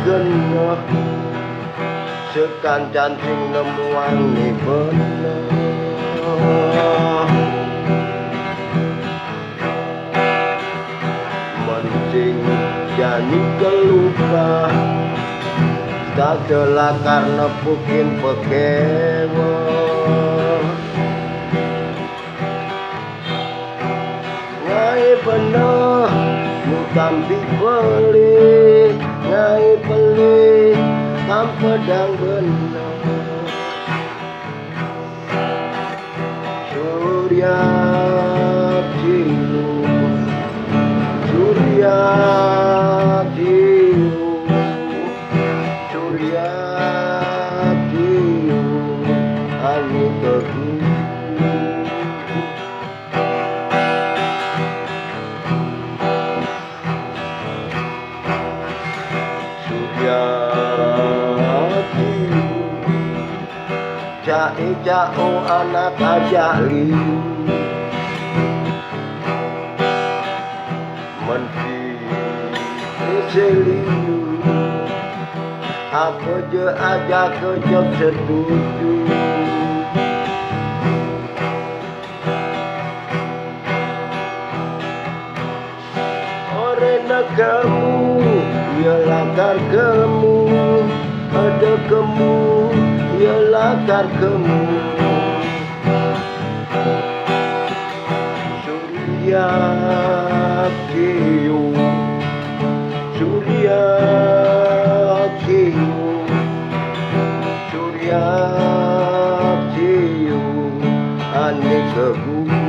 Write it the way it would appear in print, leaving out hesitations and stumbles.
genah sekancan sing nemuani bener mencing jani kelupa dadelah karena pukin pekewa ngai bener nu tampi beli ngai beli tam pedang bener surya jilu surya jilu surya jilu anu teguh Cai jauh anak ajali Menti seliu Aku je aja kejok setuju Orena kamu ialah kamu ada kamu ialah kamu surya kiu surya kiu surya kiu ane kebu